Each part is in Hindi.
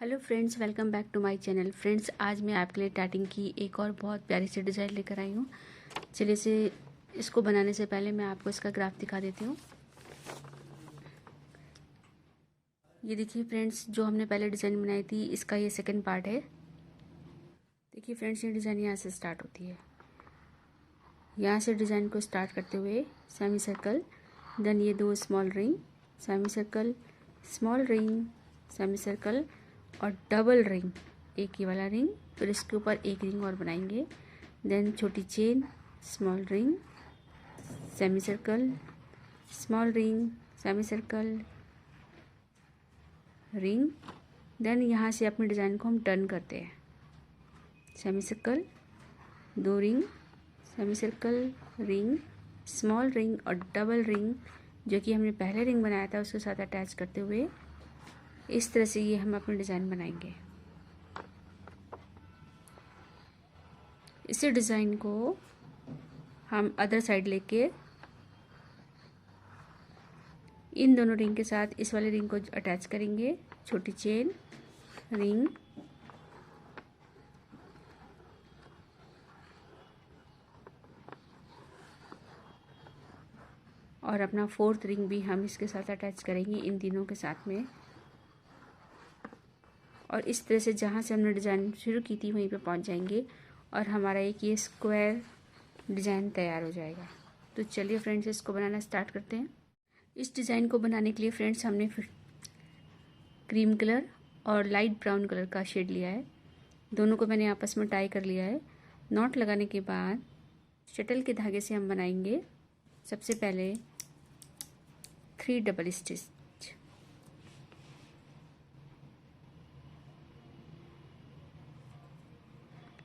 Hello friends, welcome back to my channel. Friends, आज मैं आपके लिए टार्टिंग की एक और बहुत प्यारी सी डिज़ाइन लेकर आई हूँ। चलिए इसको बनाने से पहले मैं आपको इसका ग्राफ दिखा देती हूँ। ये देखिए फ्रेंड्स, जो हमने पहले डिज़ाइन बनाई थी इसका ये सेकंड पार्ट है। देखिए फ्रेंड्स, ये डिज़ाइन यहाँ से स्टार्ट होती है। यहाँ से डिज़ाइन को स्टार्ट करते हुए सेमी सर्कल, देन ये दो small ring, semi circle, small ring, semi circle और डबल रिंग, एक ये वाला रिंग, फिर इसके ऊपर एक रिंग और बनाएंगे, देन छोटी chain, small ring, semi circle, small ring, semi circle, ring, then यहाँ से अपने डिज़ाइन को हम टर्न करते हैं। सेमी सर्कल, दो ring, semi circle, ring, small ring और डबल रिंग, जो कि हमने पहले रिंग बनाया था उसके साथ अटैच करते हुए इस तरह से ये हम अपने डिज़ाइन बनाएंगे। इसी डिज़ाइन को हम अदर साइड लेके इन दोनों रिंग के साथ इस वाले रिंग को अटैच करेंगे। छोटी चेन, रिंग, और अपना फोर्थ रिंग भी हम इसके साथ अटैच करेंगे इन तीनों के साथ में। और इस तरह से जहाँ से हमने डिज़ाइन शुरू की थी वहीं पे पहुँच जाएंगे और हमारा एक ये स्क्वायर डिज़ाइन तैयार हो जाएगा। तो चलिए फ्रेंड्स, इसको बनाना स्टार्ट करते हैं। इस डिज़ाइन को बनाने के लिए फ्रेंड्स हमने फिर क्रीम कलर और लाइट ब्राउन कलर का शेड लिया है। दोनों को मैंने आपस में टाई कर लिया है। नॉट लगाने के बाद शटल के धागे से हम बनाएंगे सबसे पहले 3 डबल स्टिच।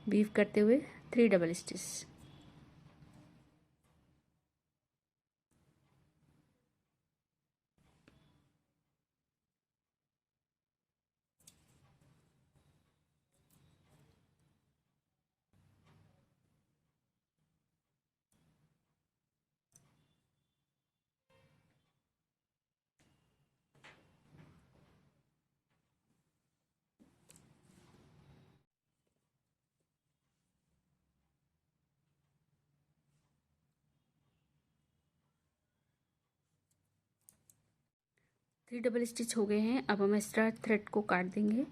वीव करते हुए 3 double stitch. Three double stitch हो गए हैं। अब हम एक्स्ट्रा थ्रेड को काट देंगे।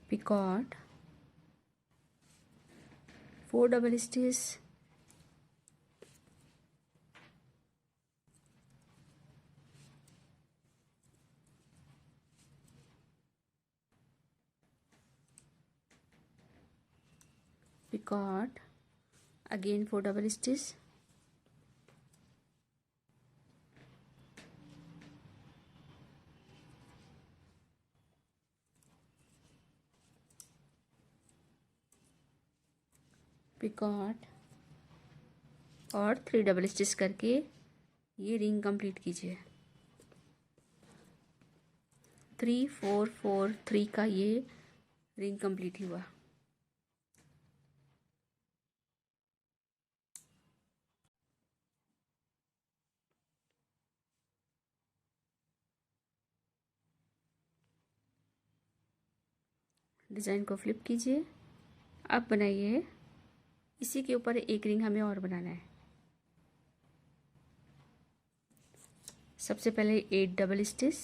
Picot, 4 double stitch, picot, again 4 double stitch, picot और 3 डबल स्टिच करके ये रिंग कंप्लीट कीजिए। 3 4 4 3 का ये रिंग कंप्लीट ही हुआ। डिज़ाइन को फ्लिप कीजिए। अब बनाइए, इसी के ऊपर एक रिंग हमें और बनाना है। सबसे पहले 8 double stitch,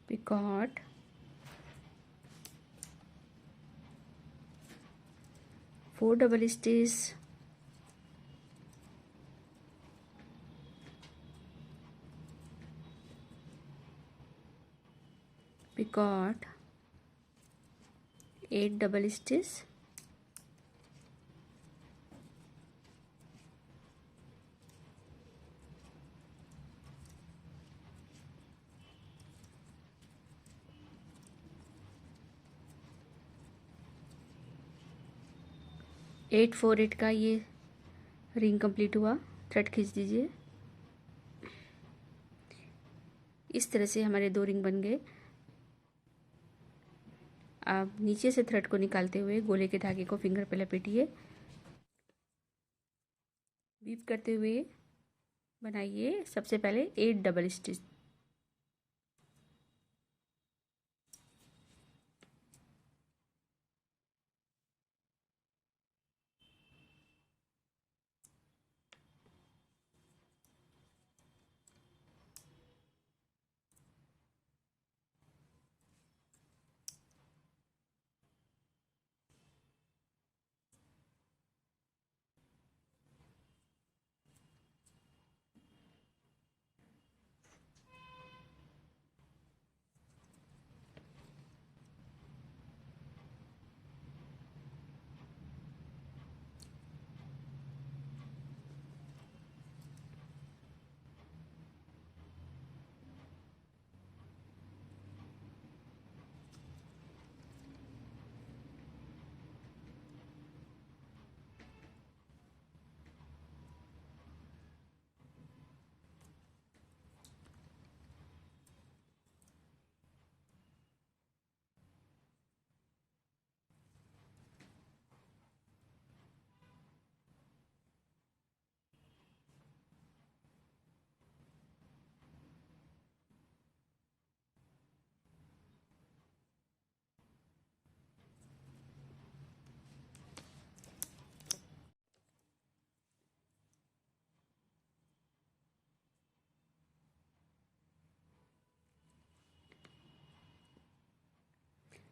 picot, 4 double stitch, picot, 8 double stitch, 848 का ये रिंग कंप्लीट हुआ। थ्रेड खींच दीजिए। इस तरह से हमारे 2 रिंग बन गए। आप नीचे से थ्रेड को निकालते हुए गोले के धागे को फिंगर पे लपेटिए। वीव करते हुए बनाइए सबसे पहले 8 double stitch.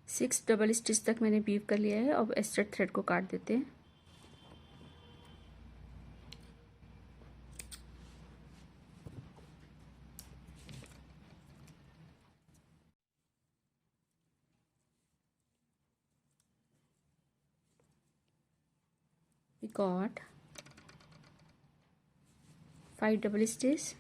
Six double stitch तक मैंने वीव कर लिया है। अब एक्स्ट्रा थ्रेड को काट देते हैं। We got 5 double stitch,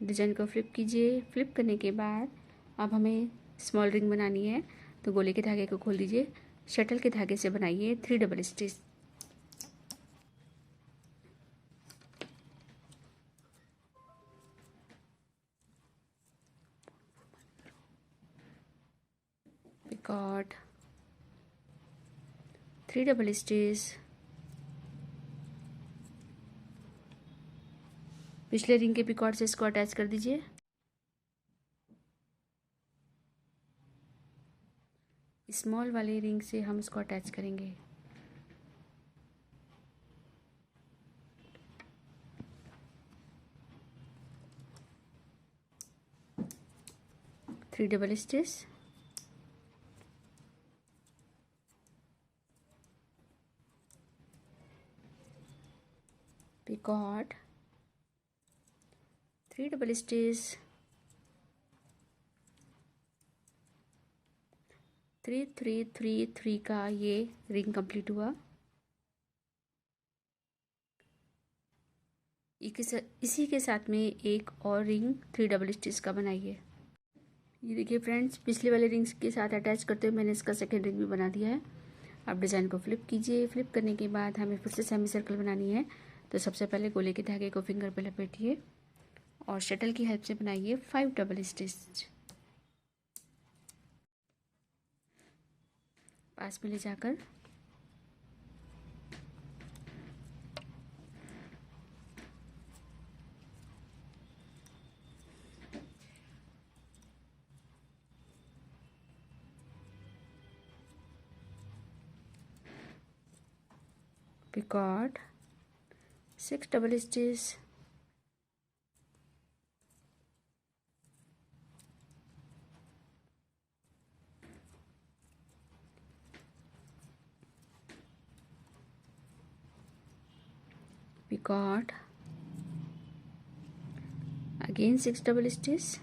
design को फ्लिप कीजिए। फ्लिप करने के बाद अब हमें स्मॉल रिंग बनानी है, तो गोले के धागे को खोल दीजिए। शटल के धागे से बनाइए 3 double stitch. We got 3 double stitch. पिछले रिंग के पिकॉट से इसको अटैच कर दीजिए। स्मॉल वाले रिंग से हम इसको अटैच करेंगे। Three double stitch, picot, 3 double stitch, 3 3 3 3 का ये रिंग कंप्लीट हुआ। इसी के साथ में एक और रिंग 3 डबल स्टिच का बनाइए। ये देखिए फ्रेंड्स, पिछले वाले रिंग्स के साथ अटैच करते हुए मैंने इसका सेकेंड रिंग भी बना दिया है। अब डिज़ाइन को फ्लिप कीजिए। फ्लिप करने के बाद हमें फिर से सेमी सर्कल बनानी है, तो सबसे पहले गोले के धागे को फिंगर पे लपेटिए और शटल की हेल्प से बनाइए 5 डबल स्टिच। पास में ले जाकर picot, 6 double stitch, picot, again 6 double stitch,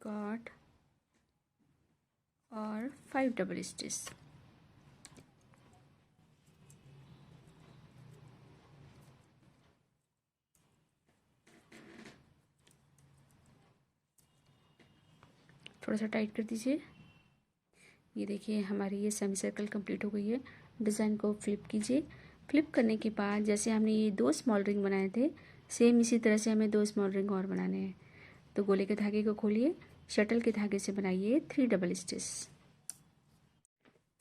picot और 5 डबल स्टिच। थोड़ा सा टाइट कर दीजिए। ये देखिए हमारी ये सेमी सर्कल कंप्लीट हो गई है। डिज़ाइन को फ्लिप कीजिए। फ्लिप करने के बाद जैसे हमने ये 2 स्मॉल रिंग बनाए थे, सेम इसी तरह से हमें 2 स्मॉल रिंग और बनाने हैं। तो गोले के धागे को खोलिए, शटल के धागे से बनाइए 3 double stitch.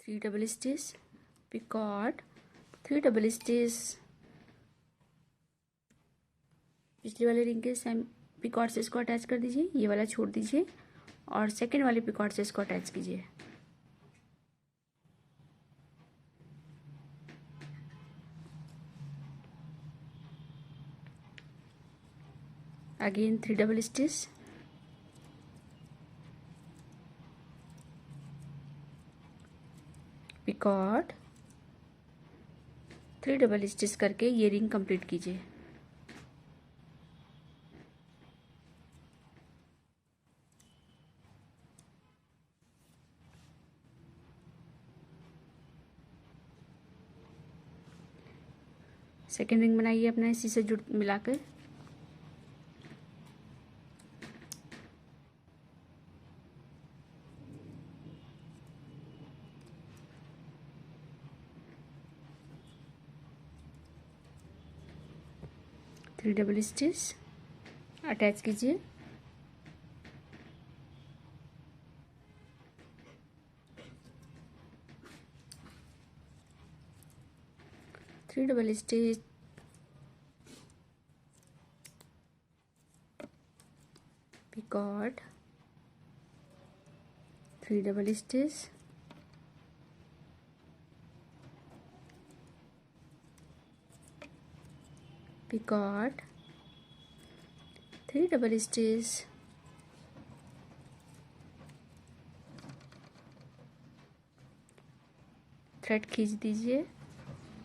3 double stitch, picot, 3 double stitch, पिछले वाले रिंग के सेम पिकॉट से इसको अटैच कर दीजिए, ये वाला छोड़ दीजिए और सेकेंड वाले पिकॉट से इसको अटैच कीजिए। Again 3 double stitch, picot, 3 double stitch करके ये रिंग कंप्लीट कीजिए। सेकेंड रिंग बनाइए अपना इसी से जुड़ मिलाकर। थ्री डबल स्टिच अटैच कीजिए। Three double stitch, picot, 3 double stitch, picot, 3 double stitch, thread खींच दीजिए।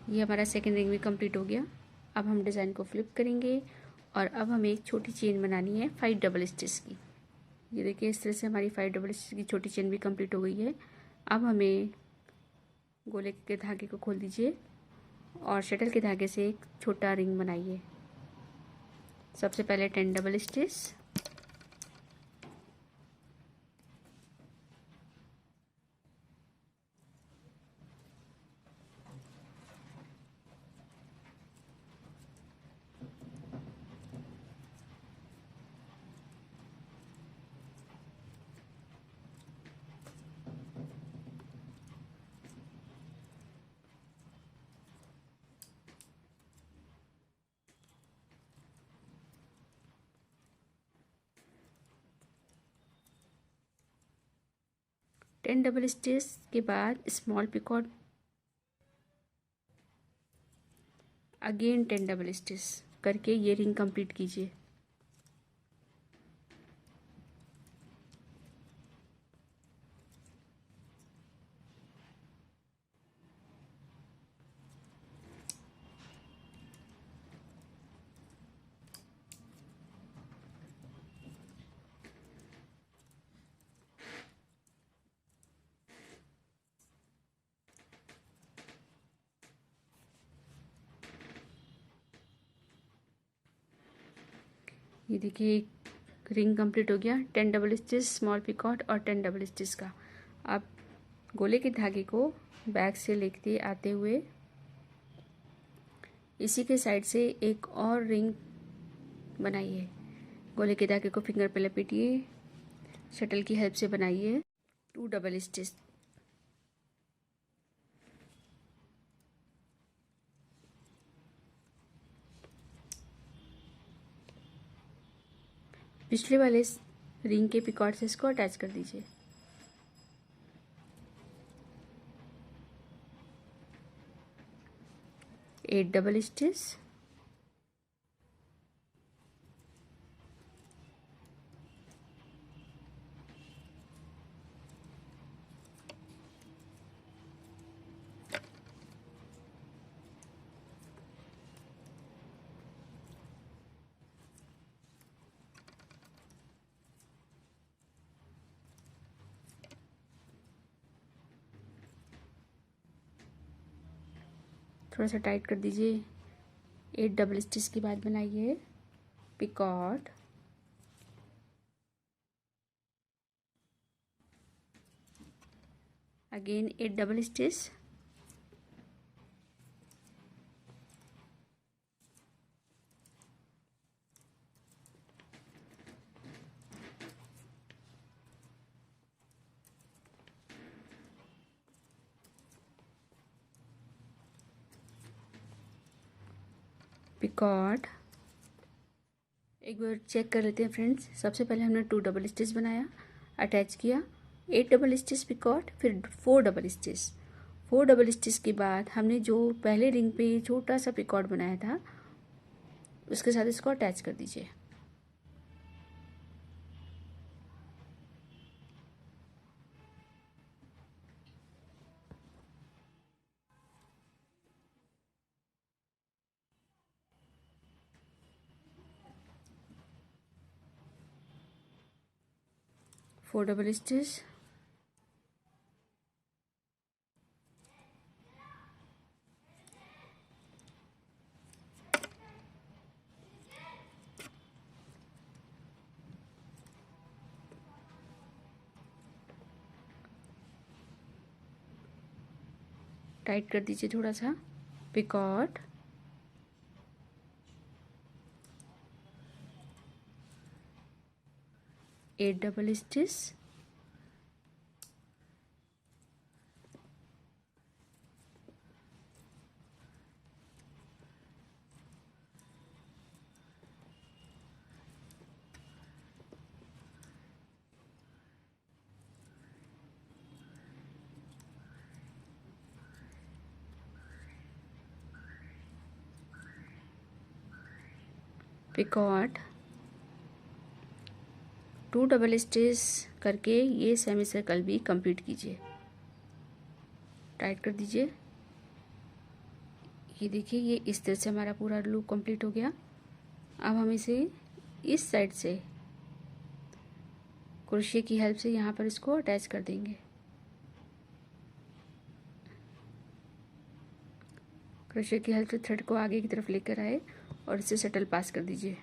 ये हमारा सेकेंड रिंग भी कंप्लीट हो गया। अब हम डिज़ाइन को फ्लिप करेंगे और अब हमें एक छोटी चेन बनानी है 5 डबल स्टिच की। ये देखिए इस तरह से हमारी 5 डबल स्टिच की छोटी चेन भी कंप्लीट हो गई है। अब हमें गोले के धागे को खोल दीजिए और शटल के धागे से एक छोटा रिंग बनाइए। सबसे पहले 10 double stitch, ten double stitch के बाद small picot, again 10 double stitch करके ये रिंग कंप्लीट कीजिए। ये देखिए एक रिंग कंप्लीट हो गया। 10 डबल स्टिच, स्मॉल पिकॉट और 10 डबल स्टिच का। अब गोले के धागे को बैक से लेते आते हुए इसी के साइड से एक और रिंग बनाइए। गोले के धागे को फिंगर पे लपेटिए, शटल की हेल्प से बनाइए 2 डबल स्टिच। पिछले वाले रिंग के पिकॉट से इसको अटैच कर दीजिए। एट डबल स्टिच, थोड़ा सा टाइट कर दीजिए। 8 डबल स्टिच के बाद बनाइए picot. Again 8 double stitch. Picot. एक बार चेक कर लेते हैं फ्रेंड्स। सबसे पहले हमने 2 डबल स्टिच बनाया, अटैच किया, 8 डबल स्टिच पिकॉट, फिर 4 डबल स्टिच। 4 डबल स्टिच के बाद हमने जो पहले रिंग पे छोटा सा पिकॉट बनाया था उसके साथ इसको अटैच कर दीजिए। Four double stitch. टाइट कर दीजिए थोड़ा सा। Picot. 8 double stitch. Picot. 2 double stitch करके ये सेमी सर्कल भी कंप्लीट कीजिए। टाइट कर दीजिए। ये देखिए, ये इस तरह से हमारा पूरा लूप कंप्लीट हो गया। अब हम इसे इस साइड से क्रोशिया की हेल्प से यहाँ पर इसको अटैच कर देंगे। क्रोशिया की हेल्प से थ्रेड को आगे की तरफ लेकर आए और इसे शटल पास कर दीजिए।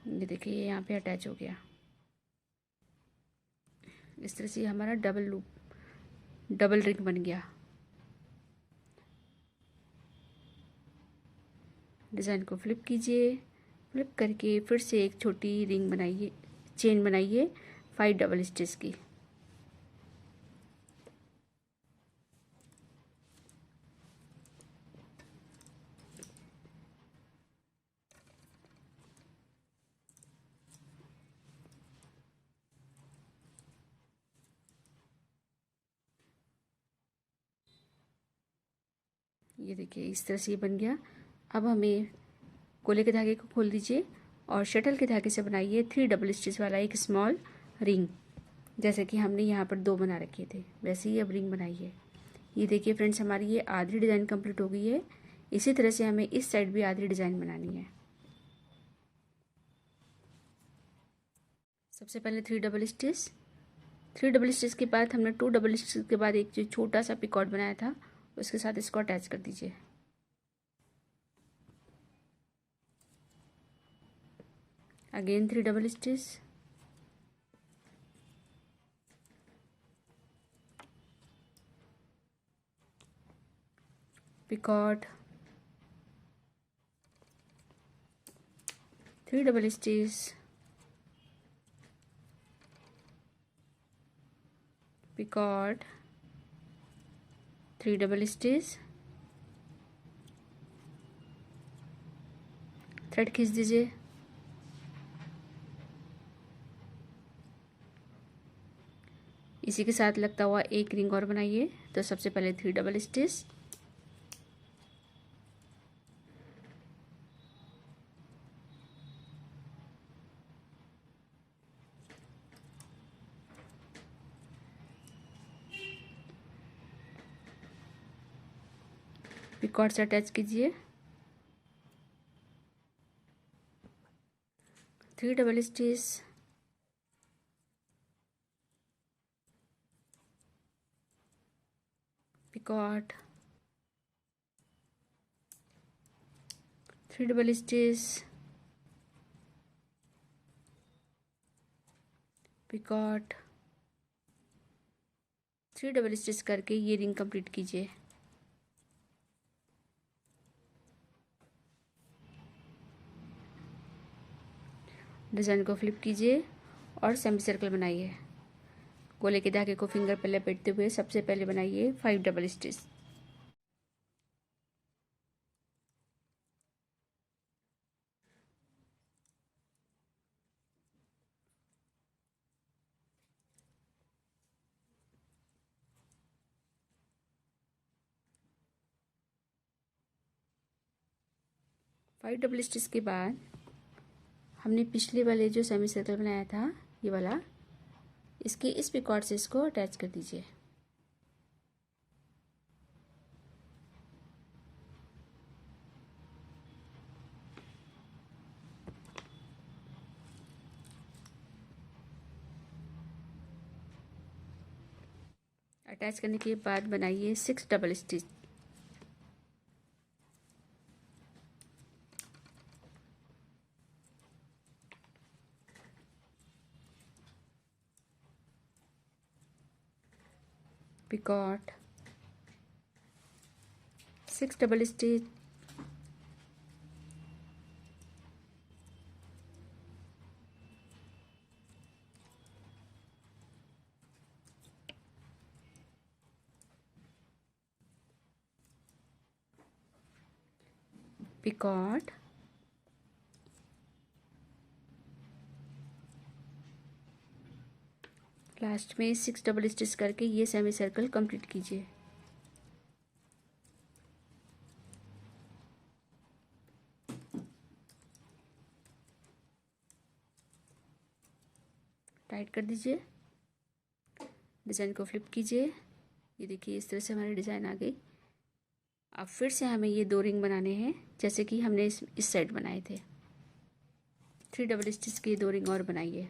ये देखिए, ये यहाँ पे अटैच हो गया। इस तरह से हमारा डबल लूप, डबल रिंग बन गया। डिज़ाइन को फ्लिप कीजिए। फ्लिप करके फिर से एक छोटी रिंग बनाइए, चेन बनाइए 5 डबल स्टिच की। ये देखिए, इस तरह से ये बन गया। अब हमें गोले के धागे को खोल दीजिए और शटल के धागे से बनाइए 3 डबल स्टिच वाला एक स्मॉल रिंग। जैसे कि हमने यहाँ पर 2 बना रखे थे वैसे ही अब रिंग बनाइए। ये देखिए फ्रेंड्स, हमारी ये आधी डिज़ाइन कंप्लीट हो गई है। इसी तरह से हमें इस साइड भी आधी डिज़ाइन बनानी है। सबसे पहले 3 डबल स्टिच। 3 डबल स्टिच के बाद हमने 2 डबल स्टिच के बाद एक जो छोटा सा पिकॉट बनाया था उसके साथ इसको अटैच कर दीजिए। Again 3 double stitch. Picot. 3 double stitch. Picot. 3 double stitch. Thread खींच दीजिए। इसी के साथ लगता हुआ एक रिंग और बनाइए। तो सबसे पहले 3 डबल स्टिच। पिकॉट से अटैच कीजिए। 3 double stitch. Picot, 3 double stitch, picot, 3 double stitch करके ये रिंग कंप्लीट कीजिए। डिज़ाइन को फ्लिप कीजिए और सेमी सर्कल बनाइए। गोले के धागे को फिंगर पर लपेटते हुए सबसे पहले बनाइए 5 double stitch. Five double stitch के बाद हमने पिछले वाले जो सेमी सर्कल बनाया था ये वाला, इसके इस पिकॉट से इसको अटैच कर दीजिए। अटैच करने के बाद बनाइए 6 double stitch. Picot, 6 double stitch, picot, last में 6 डबल स्टिच करके ये सेमी सर्कल कंप्लीट कीजिए। टाइट कर दीजिए। डिज़ाइन को फ्लिप कीजिए। ये देखिए इस तरह से हमारी डिज़ाइन आ गई। अब फिर से हमें ये 2 रिंग बनाने हैं जैसे कि हमने इस साइड बनाए थे। 3 डबल स्टिच के 2 रिंग और बनाइए।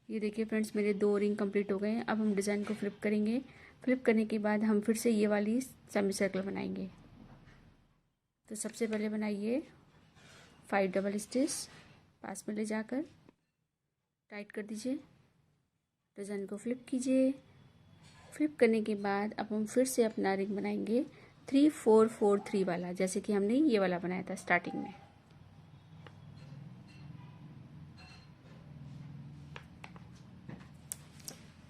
ये देखिए फ्रेंड्स मेरे 2 रिंग कंप्लीट हो गए हैं। अब हम डिज़ाइन को फ्लिप करेंगे। फ्लिप करने के बाद हम फिर से ये वाली सेमी सर्कल बनाएंगे। तो सबसे पहले बनाइए 5 डबल स्टिच, पास में ले जाकर टाइट कर दीजिए। डिज़ाइन को फ्लिप कीजिए। फ्लिप करने के बाद अब हम फिर से अपना रिंग बनाएंगे 3 4 4 3 वाला, जैसे कि हमने ये वाला बनाया था स्टार्टिंग में।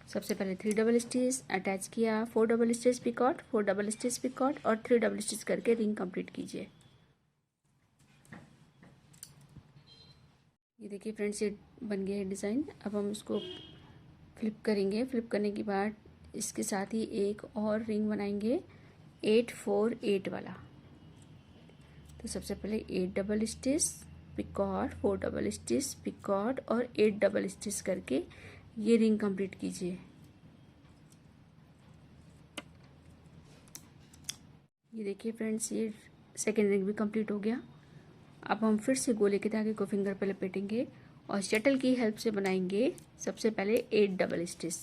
सबसे पहले 3 डबल स्टिच अटैच किया, 4 double stitch picot, 4 double stitch picot और 3 डबल स्टिच करके रिंग कंप्लीट कीजिए। ये देखिए फ्रेंड्स ये बन गया है डिज़ाइन। अब हम इसको फ्लिप करेंगे। फ्लिप करने के बाद इसके साथ ही एक और रिंग बनाएंगे 8 4 8 वाला। तो सबसे पहले 8 double stitch picot, 4 double stitch picot और 8 डबल स्टिच करके ये रिंग कंप्लीट कीजिए। ये देखिए फ्रेंड्स ये सेकेंड रिंग भी कंप्लीट हो गया। अब हम फिर से गोले के धागे को फिंगर पर लपेटेंगे और शटल की हेल्प से बनाएंगे सबसे पहले 8 डबल स्टिच।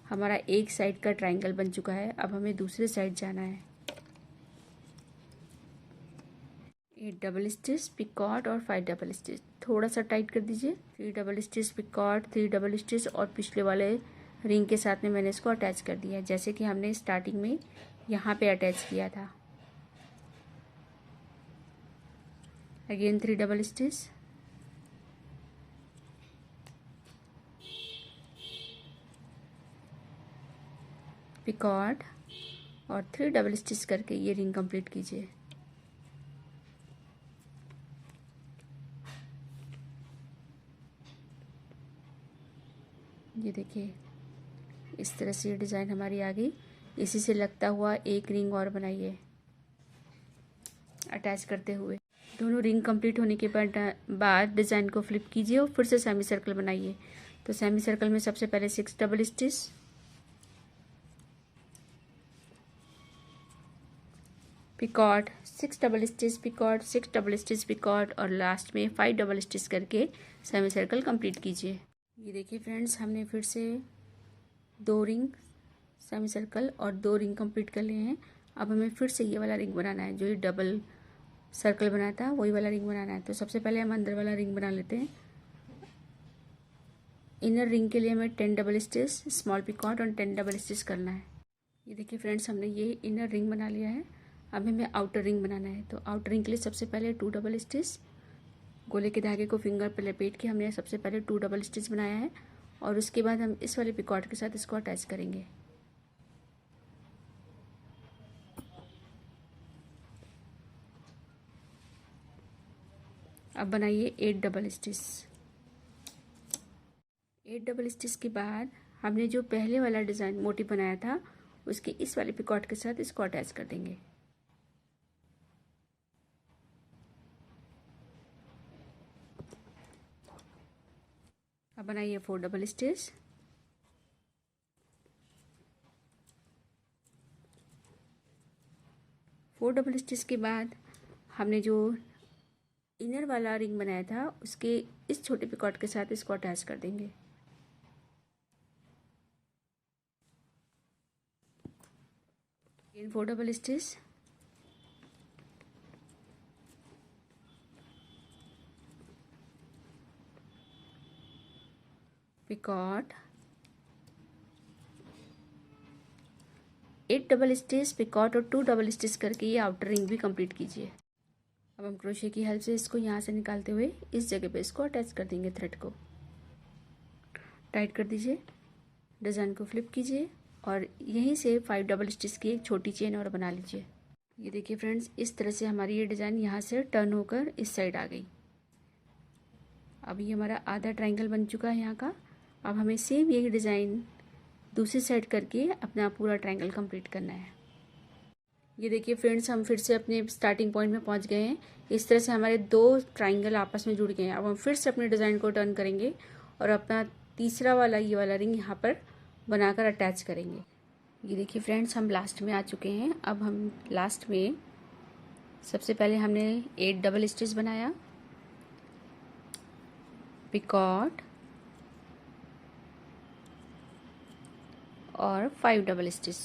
हमारा एक साइड का ट्रायंगल बन चुका है। अब हमें दूसरे साइड जाना है। 8 डबल स्टिच पिकॉट और 5 डबल स्टिच, थोड़ा सा टाइट कर दीजिए। 3 double stitch picot, 3 double stitch और पिछले वाले रिंग के साथ में मैंने इसको अटैच कर दिया जैसे कि हमने स्टार्टिंग में यहाँ पे अटैच किया था। अगेन 3 डबल स्टिच, पिकॉट और 3 डबल स्टिच करके ये रिंग कंप्लीट कीजिए। ये देखिए इस तरह से ये डिज़ाइन हमारी आ गई। इसी से लगता हुआ एक रिंग और बनाइए अटैच करते हुए। दोनों रिंग कंप्लीट होने के बाद डिज़ाइन को फ्लिप कीजिए और फिर से सेमी सर्कल बनाइए। तो सेमी सर्कल में सबसे पहले 6 double stitch, picot, 6 double stitch picot, 6 double stitch picot और लास्ट में 5 डबल स्टिच करके सेमी सर्कल कंप्लीट कीजिए। ये देखिए फ्रेंड्स हमने फिर से 2 रिंग सेमी सर्कल और 2 रिंग कंप्लीट कर लिए हैं। अब हमें फिर से ये वाला रिंग बनाना है, जो ये डबल सर्कल बनाया था वही वाला रिंग बनाना है। तो सबसे पहले हम अंदर वाला रिंग बना लेते हैं। इनर रिंग के लिए हमें 10 डबल स्टिच, स्मॉल पिकॉट और 10 डबल स्टिच करना है। ये देखिए फ्रेंड्स, हमने ये इनर रिंग बना लिया है। अब हमें आउटर रिंग बनाना है। तो आउटर रिंग के लिए सबसे पहले 2 डबल स्टिच, गोले के धागे को फिंगर पर लपेट के हमने सबसे पहले 2 डबल स्टिच बनाया है और उसके बाद हम इस वाले पिकॉट के साथ इसको अटैच करेंगे। अब बनाइए 8 डबल स्टिच। 8 डबल स्टिच के बाद हमने जो पहले वाला डिज़ाइन मोटिव बनाया था उसके इस वाले पिकॉट के साथ इसको अटैच कर देंगे। अब बनाइए 4 double stitch. Four double stitch के बाद हमने जो इनर वाला रिंग बनाया था उसके इस छोटे पिकॉट के साथ इसको अटैच कर देंगे। इन 4 double stitch, picot, 8 double stitch, picot और 2 डबल स्टिच करके ये आउटर रिंग भी कंप्लीट कीजिए। अब हम क्रोशे की हेल्प से इसको यहाँ से निकालते हुए इस जगह पे इसको अटैच कर देंगे। थ्रेड को टाइट कर दीजिए, डिज़ाइन को फ्लिप कीजिए और यहीं से 5 डबल स्टिच की एक छोटी चेन और बना लीजिए। ये देखिए फ्रेंड्स, इस तरह से हमारी ये डिज़ाइन यहाँ से टर्न होकर इस साइड आ गई। अब ये हमारा आधा ट्रायंगल बन चुका है यहाँ का। अब हमें सेम यही डिज़ाइन दूसरी साइड करके अपना पूरा ट्रायंगल कंप्लीट करना है। ये देखिए फ्रेंड्स, हम फिर से अपने स्टार्टिंग पॉइंट में पहुंच गए हैं। इस तरह से हमारे 2 ट्रायंगल आपस में जुड़ गए हैं। अब हम फिर से अपने डिज़ाइन को टर्न करेंगे और अपना तीसरा वाला ये वाला रिंग यहाँ पर बनाकर अटैच करेंगे। ये देखिए फ्रेंड्स, हम लास्ट में आ चुके हैं। अब हम लास्ट में सबसे पहले हमने 8 डबल स्टिच बनाया, पिकॉट और 5 double stitch.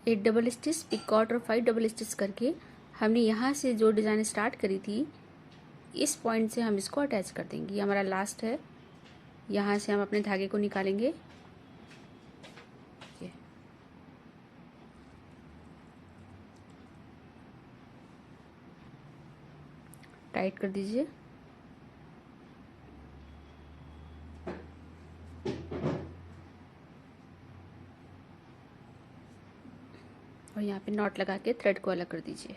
Eight double stitch, picot और 5 डबल स्टिच करके हमने यहाँ से जो डिज़ाइन स्टार्ट करी थी इस पॉइंट से हम इसको अटैच कर देंगे। ये हमारा लास्ट है। यहाँ से हम अपने धागे को निकालेंगे। ये टाइट कर दीजिए। और यहाँ पे नॉट लगा के थ्रेड को अलग कर दीजिए।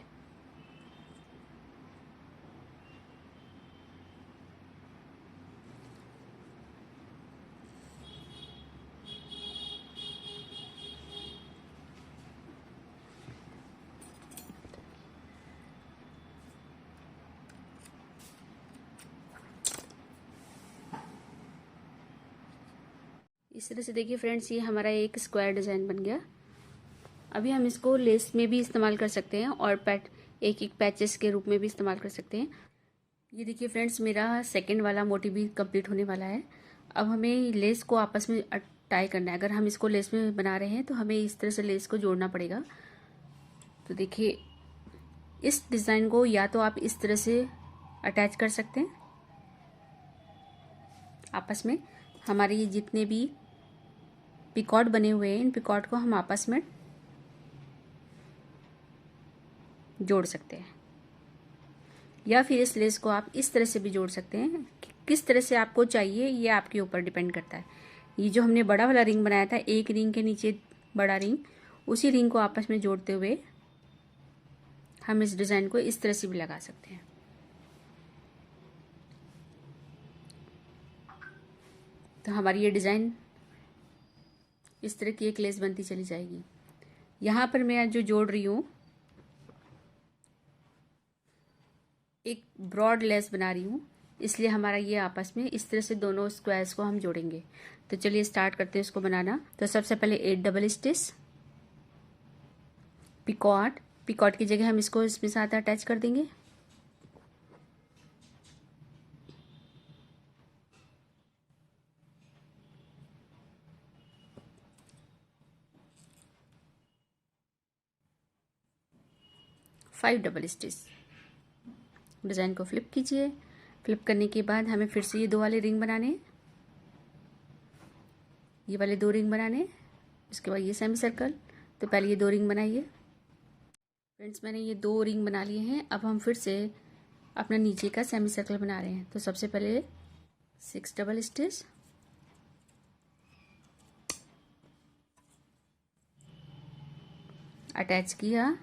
इस तरह से देखिए फ्रेंड्स, ये हमारा एक स्क्वायर डिज़ाइन बन गया। अभी हम इसको लेस में भी इस्तेमाल कर सकते हैं और एक पैचेस के रूप में भी इस्तेमाल कर सकते हैं। ये देखिए फ्रेंड्स, मेरा सेकंड वाला मोटिव भी कंप्लीट होने वाला है। अब हमें लेस को आपस में टाई करना है। अगर हम इसको लेस में बना रहे हैं तो हमें इस तरह से लेस को जोड़ना पड़ेगा। तो देखिए, इस डिज़ाइन को या तो आप इस तरह से अटैच कर सकते हैं आपस में। हमारे ये जितने भी पिकॉट बने हुए हैं इन पिकॉट को हम आपस में जोड़ सकते हैं, या फिर इस लेस को आप इस तरह से भी जोड़ सकते हैं। किस तरह से आपको चाहिए ये आपके ऊपर डिपेंड करता है। ये जो हमने बड़ा वाला रिंग बनाया था, एक रिंग के नीचे बड़ा रिंग, उसी रिंग को आपस में जोड़ते हुए हम इस डिज़ाइन को इस तरह से भी लगा सकते हैं। तो हमारी ये डिज़ाइन इस तरह की एक लेस बनती चली जाएगी। यहाँ पर मैं जो जोड़ रही हूँ एक ब्रॉड लेस बना रही हूँ, इसलिए हमारा ये आपस में इस तरह से दोनों स्क्वायर्स को हम जोड़ेंगे। तो चलिए स्टार्ट करते हैं इसको बनाना। तो सबसे पहले 8 डबल स्टिच, पिकॉट की जगह हम इसको इसमें साथ अटैच कर देंगे। 5 डबल स्टिच। डिज़ाइन को फ्लिप कीजिए। फ्लिप करने के बाद हमें फिर से ये 2 वाले रिंग बनाने, ये वाले 2 रिंग बनाने, इसके बाद ये सेमी सर्कल। तो पहले ये 2 रिंग बनाइए। फ्रेंड्स मैंने ये 2 रिंग बना लिए हैं। अब हम फिर से अपना नीचे का सेमी सर्कल बना रहे हैं। तो सबसे पहले 6 डबल स्टिच, अटैच किया,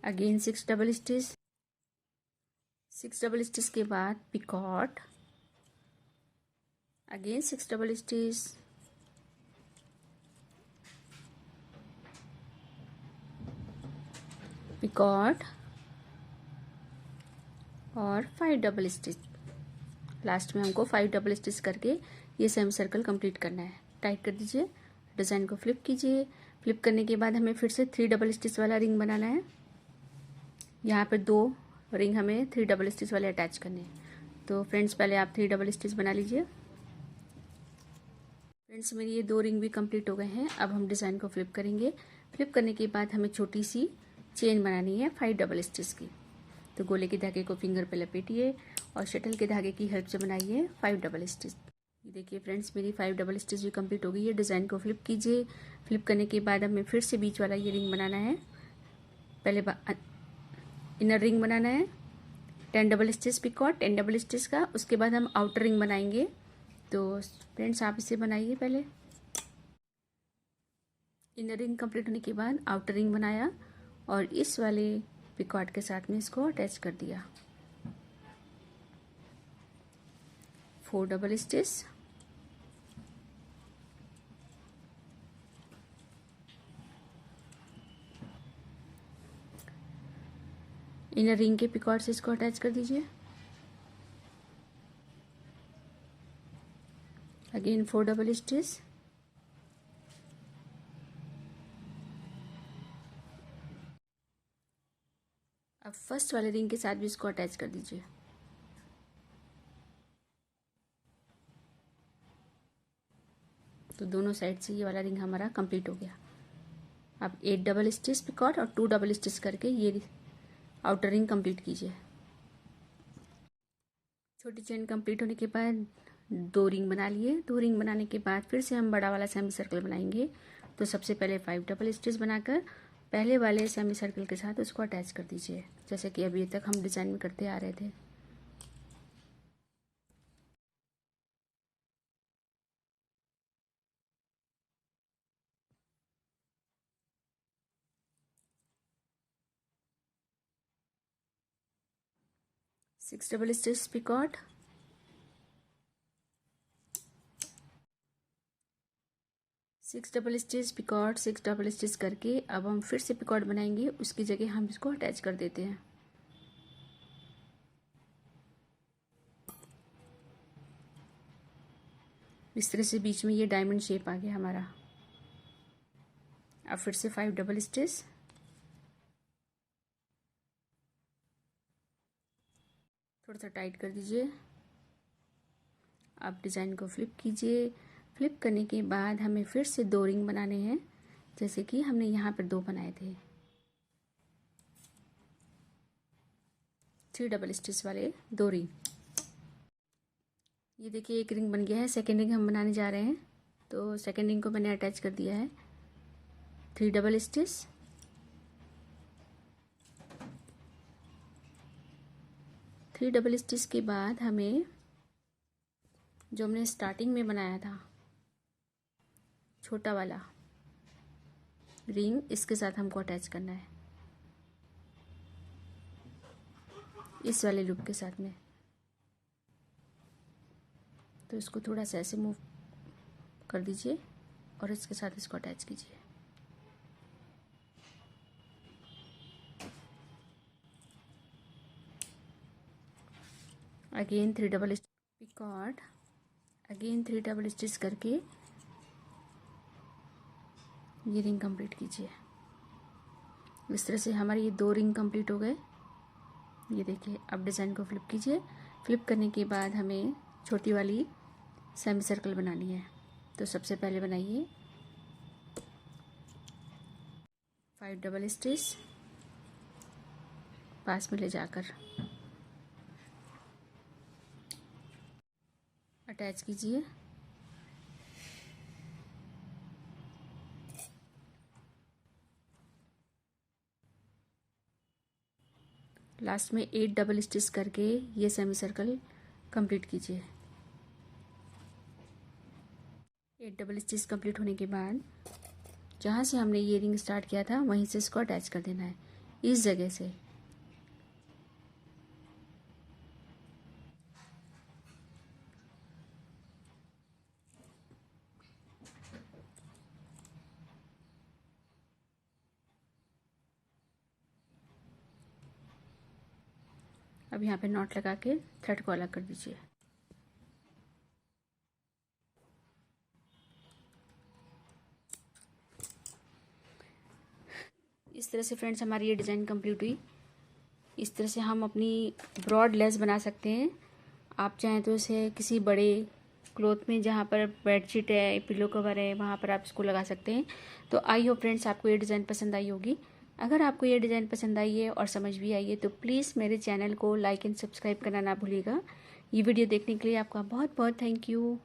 again 6 double stitch, 6 double stitch के बाद picot, again 6 double stitch, picot और 5 डबल स्टिच। लास्ट में हमको 5 डबल स्टिच करके ये सेमी सर्कल कंप्लीट करना है। टाइट कर दीजिए। डिज़ाइन को फ्लिप कीजिए। फ्लिप करने के बाद हमें फिर से 3 डबल स्टिच वाला रिंग बनाना है। यहाँ पर 2 रिंग हमें 3 डबल स्टिच वाले अटैच करने हैं। तो फ्रेंड्स पहले आप 3 डबल स्टिच बना लीजिए। फ्रेंड्स मेरी ये 2 रिंग भी कंप्लीट हो गए हैं। अब हम डिज़ाइन को फ्लिप करेंगे। फ्लिप करने के बाद हमें छोटी सी चेन बनानी है 5 डबल स्टिच की। तो गोले के धागे को फिंगर पे लपेटिए और शटल के धागे की हेल्प से बनाइए 5 डबल स्टिच। ये देखिए फ्रेंड्स मेरी 5 डबल स्टिच भी कंप्लीट हो गई है। डिज़ाइन को फ्लिप कीजिए। फ्लिप करने के बाद हमें फिर से बीच वाला ये रिंग बनाना है। पहले इनर रिंग बनाना है 10 double stitch picot 10 double stitch का। उसके बाद हम आउटर रिंग बनाएंगे। तो फ्रेंड्स आप इसे बनाइए। पहले इनर रिंग कंप्लीट होने के बाद आउटर रिंग बनाया और इस वाले पिकॉट के साथ में इसको अटैच कर दिया। 4 डबल स्टिच, इनर रिंग के पिकॉट से इसको अटैच कर दीजिए। अगेन 4 डबल स्टिच, अब फर्स्ट वाले रिंग के साथ भी इसको अटैच कर दीजिए। तो दोनों साइड से ये वाला रिंग हमारा कंप्लीट हो गया। अब 8 डबल स्टिच पिकॉट और 2 डबल स्टिच करके ये आउटर रिंग कंप्लीट कीजिए। छोटी चेन कंप्लीट होने के बाद 2 रिंग बना लिए। 2 रिंग बनाने के बाद फिर से हम बड़ा वाला सेमी सर्कल बनाएंगे। तो सबसे पहले 5 डबल स्टिच बनाकर पहले वाले सेमी सर्कल के साथ उसको अटैच कर दीजिए, जैसे कि अभी तक हम डिज़ाइन में करते आ रहे थे। Six double stitch picot, six double stitch picot, 6 double stitch करके अब हम फिर से पिकॉट बनाएंगे। उसकी जगह हम इसको अटैच कर देते हैं। इस तरह से बीच में ये डायमंड शेप आ गया हमारा। अब फिर से 5 डबल स्टिच, थोड़ा सा टाइट कर दीजिए। अब डिज़ाइन को फ्लिप कीजिए। फ्लिप करने के बाद हमें फिर से 2 रिंग बनाने हैं, जैसे कि हमने यहाँ पर 2 बनाए थे। 3 डबल स्टिच वाले 2 रिंग। ये देखिए एक रिंग बन गया है। सेकेंड रिंग हम बनाने जा रहे हैं। तो सेकेंड रिंग को मैंने अटैच कर दिया है। 3 double stitch, three double stitch के बाद हमें जो हमने स्टार्टिंग में बनाया था छोटा वाला रिंग, इसके साथ हमको अटैच करना है इस वाले लूप के साथ में। तो इसको थोड़ा सा ऐसे मूव कर दीजिए और इसके साथ इसको अटैच कीजिए। Again 3 double picot, again 3 double stitch करके ये रिंग कंप्लीट कीजिए। इस तरह से हमारे ये 2 रिंग कंप्लीट हो गए। ये देखिए, अब डिज़ाइन को फ्लिप कीजिए। फ्लिप करने के बाद हमें छोटी वाली सेमी सर्कल बनानी है। तो सबसे पहले बनाइए 5 डबल स्टिच पास में ले जाकर अटैच कीजिए। लास्ट में 8 डबल स्टिच करके ये सेमी सर्कल कंप्लीट कीजिए। 8 डबल स्टिच कंप्लीट होने के बाद जहाँ से हमने ये रिंग स्टार्ट किया था वहीं से इसको अटैच कर देना है, इस जगह से। अब यहाँ पे नॉट लगा के थ्रेड को अलग कर दीजिए। इस तरह से फ्रेंड्स हमारी ये डिज़ाइन कंप्लीट हुई। इस तरह से हम अपनी ब्रॉड लेस बना सकते हैं। आप चाहें तो इसे किसी बड़े क्लॉथ में, जहाँ पर बेडशीट है, पिलो कवर है, वहाँ पर आप इसको लगा सकते हैं। तो आई होप फ्रेंड्स आपको ये डिज़ाइन पसंद आई होगी। अगर आपको ये डिज़ाइन पसंद आई है और समझ भी आई है तो प्लीज़ मेरे चैनल को लाइक एंड सब्सक्राइब करना ना भूलिएगा। ये वीडियो देखने के लिए आपका बहुत बहुत थैंक यू।